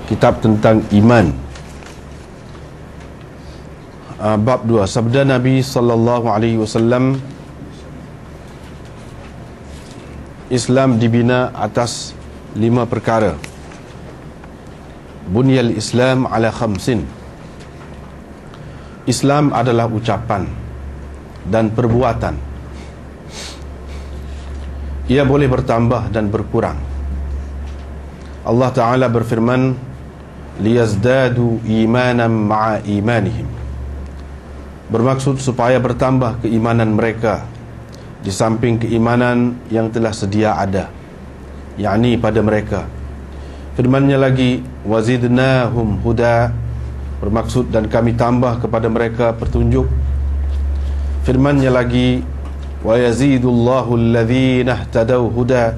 kitab tentang iman. Bab 2, sabda Nabi sallallahu alaihi wasallam, Islam dibina atas 5 perkara. Bunyal Islam ala khamsin. Islam adalah ucapan dan perbuatan. Ia boleh bertambah dan berkurang. Allah Ta'ala berfirman, liyazdadu imanan ma'a imanihim. Bermaksud supaya bertambah keimanan mereka di samping keimanan yang telah sedia ada, yakni pada mereka. Firman-Nya lagi, wazidnahum huda. Bermaksud dan kami tambah kepada mereka petunjuk. Firman-Nya lagi, wa yazidullahu alladhina ihtadaw huda.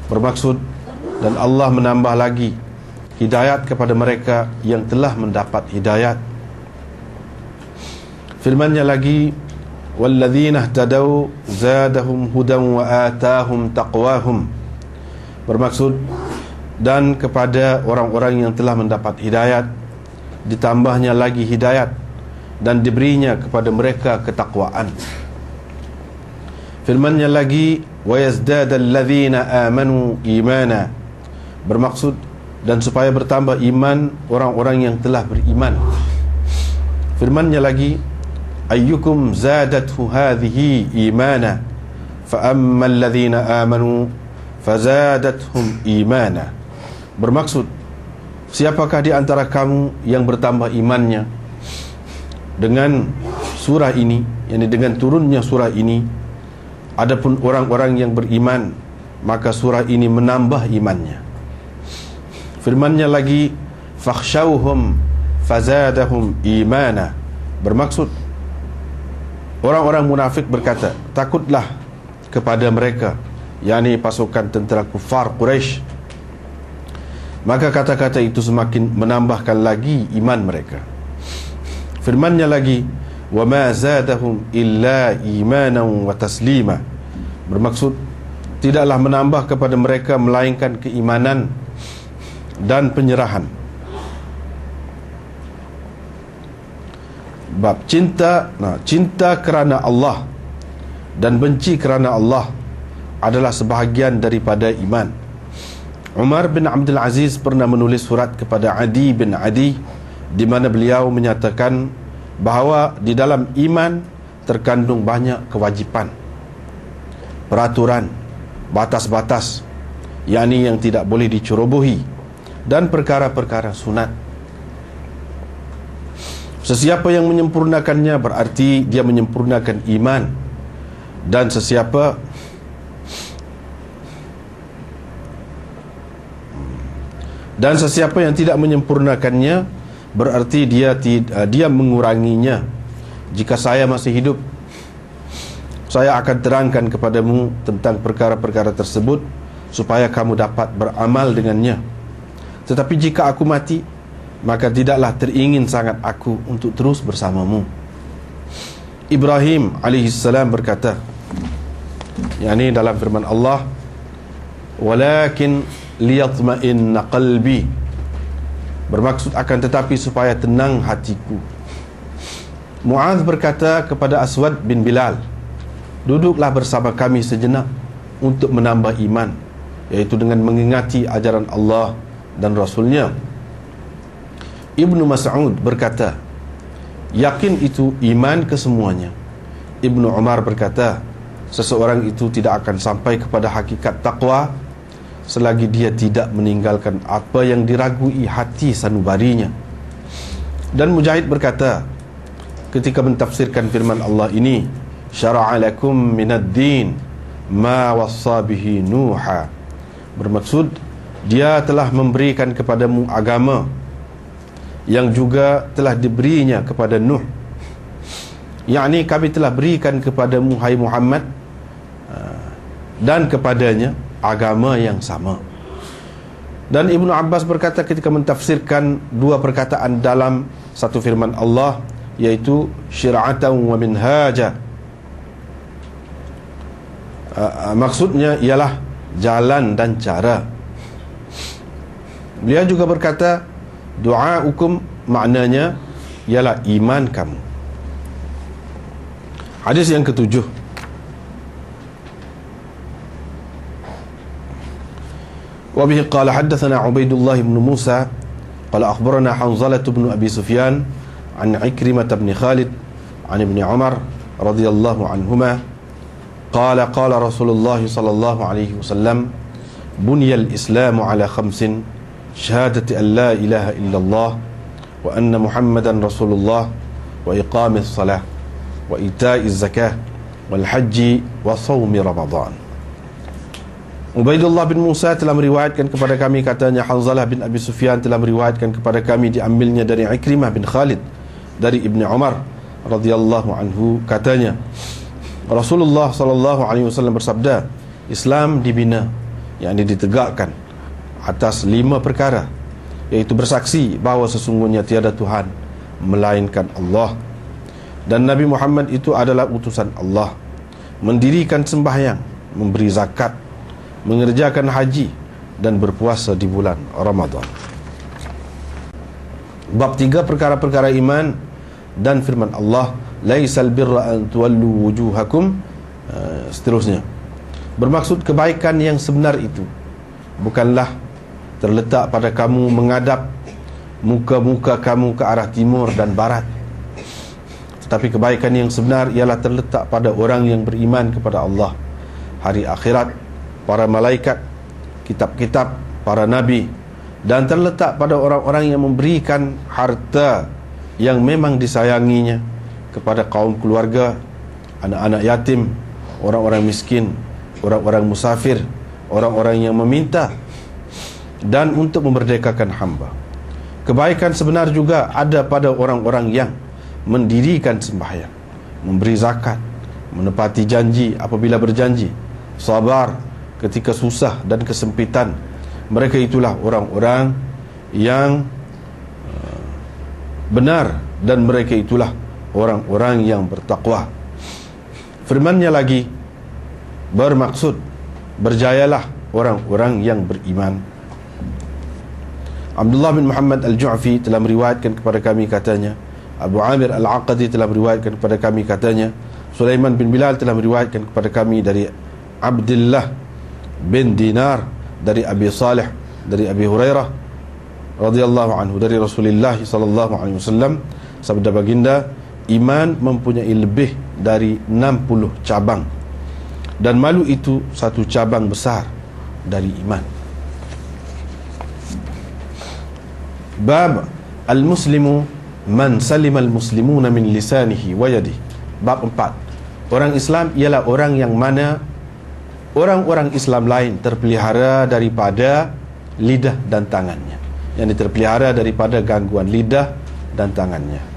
Bermaksud dan Allah menambah lagi hidayat kepada mereka yang telah mendapat hidayat. Firman-Nya lagi, walladzina ihtadaw zadahum hudan wa atahum taqwahum. Bermaksud dan kepada orang-orang yang telah mendapat hidayat ditambahnya lagi hidayat dan diberinya kepada mereka ketakwaan. Firman-Nya lagi, wa yazdadal ladzina amanu imana. Bermaksud dan supaya bertambah iman orang-orang yang telah beriman. Firman-Nya lagi, ayyukum zadathu hadhihi imana fa ammal ladzina amanu fazadathum imana. Bermaksud, siapakah di antara kamu yang bertambah imannya dengan surah ini, yakni dengan turunnya surah ini? Adapun orang-orang yang beriman, maka surah ini menambah imannya. Firman-Nya lagi, fakhshawhum fazadahum imana. Bermaksud, orang-orang munafik berkata, takutlah kepada mereka, yakni pasukan tentera kufar Quraisy, maka kata-kata itu semakin menambahkan lagi iman mereka. Firman-Nya lagi, wa ma zadahum illa imanan wa taslima. Bermaksud, tidaklah menambah kepada mereka melainkan keimanan dan penyerahan. Bab cinta. Cinta kerana Allah dan benci kerana Allah adalah sebahagian daripada iman. Umar bin Abdul Aziz pernah menulis surat kepada Adi bin Adi, di mana beliau menyatakan bahawa di dalam iman terkandung banyak kewajipan, peraturan, batas-batas, yakni yang tidak boleh dicerobohi, dan perkara-perkara sunat. Sesiapa yang menyempurnakannya berarti dia menyempurnakan iman, dan sesiapa yang tidak menyempurnakannya berarti dia menguranginya. Jika saya masih hidup, saya akan terangkan kepadamu tentang perkara-perkara tersebut supaya kamu dapat beramal dengannya. Tetapi jika aku mati, maka tidaklah teringin sangat aku untuk terus bersamamu. Ibrahim alaihissalam berkata, yakni dalam firman Allah, walakin liyatma'inna qalbi. Bermaksud akan tetapi supaya tenang hatiku. Mu'adz berkata kepada Aswad bin Bilal, duduklah bersama kami sejenak untuk menambah iman, yaitu dengan mengingati ajaran Allah dan Rasulnya. Ibnu Mas'ud berkata, yakin itu iman kesemuanya. Ibnu Umar berkata, seseorang itu tidak akan sampai kepada hakikat taqwa selagi dia tidak meninggalkan apa yang diragui hati sanubarinya. Dan Mujahid berkata ketika mentafsirkan firman Allah ini, syara'a lakum minad din ma wassa bihi Nuha. Bermaksud, dia telah memberikan kepadamu agama yang juga telah diberinya kepada Nuh, yakni kami telah berikan kepadamu hai Muhammad dan kepadanya agama yang sama. Dan Ibnu Abbas berkata ketika mentafsirkan 2 perkataan dalam satu firman Allah, yaitu syir'atan wa minhaja, maksudnya ialah jalan dan cara. Beliau juga berkata, du'aukum maknanya ialah iman kamu. Hadis yang ketujuh, wa bihi qala haddatsana Ubaidullah bin Musa qala akhbarana Hanzalah bin Abi Sufyan an Ikrimah bin Khalid an Ibn Umar radhiyallahu anhuma qala qala Rasulullah sallallahu alaihi wasallam buniyal Islamu ala khamsin syahadati an la ilaha illallah wa anna Muhammadan Rasulullah wa iqamis salah wa ita'iz zakah wal haji wa sawmi Ramadan. Ubaidullah bin Musa telah meriwayatkan kepada kami, katanya Hanzalah bin Abi Sufyan telah meriwayatkan kepada kami, diambilnya dari Ikrimah bin Khalid dari Ibn Umar radhiyallahu anhu, katanya Rasulullah sallallahu alaihi wasallam bersabda, Islam dibina, yakni ditegakkan atas 5 perkara, iaitu bersaksi bahawa sesungguhnya tiada Tuhan melainkan Allah dan Nabi Muhammad itu adalah utusan Allah, mendirikan sembahyang, memberi zakat, mengerjakan haji dan berpuasa di bulan Ramadan. Bab 3 perkara-perkara iman dan firman Allah, laisal birra an tuwallu wujuhakum, seterusnya. Bermaksud kebaikan yang sebenar itu bukanlah terletak pada kamu menghadap muka-muka kamu ke arah timur dan barat, tetapi kebaikan yang sebenar ialah terletak pada orang yang beriman kepada Allah, hari akhirat, para malaikat, kitab-kitab, para nabi, dan terletak pada orang-orang yang memberikan harta yang memang disayanginya kepada kaum keluarga, anak-anak yatim, orang-orang miskin, orang-orang musafir, orang-orang yang meminta, dan untuk memerdekakan hamba. Kebaikan sebenar juga ada pada orang-orang yang mendirikan sembahyang, memberi zakat, menepati janji apabila berjanji, sabar ketika susah dan kesempitan. Mereka itulah orang-orang yang benar, dan mereka itulah orang-orang yang bertakwa. Firman-Nya lagi bermaksud, berjayalah orang-orang yang beriman. Abdullah bin Muhammad al-Ju'fi telah meriwayatkan kepada kami, katanya Abu Amir al-Aqadi telah meriwayatkan kepada kami, katanya Sulaiman bin Bilal telah meriwayatkan kepada kami dari Abdullah bin Dinar dari Abi Salih dari Abi Hurairah radhiyallahu anhu dari Rasulullah sallallahu alaihi wasallam, sabda baginda, iman mempunyai lebih dari 60 cabang, dan malu itu satu cabang besar dari iman. Bab al-muslimu man salima al-muslimuna min lisanihi wa yadihi. Bab 4, orang Islam ialah orang yang mana orang-orang Islam lain terpelihara daripada lidah dan tangannya, yang terpelihara daripada gangguan lidah dan tangannya.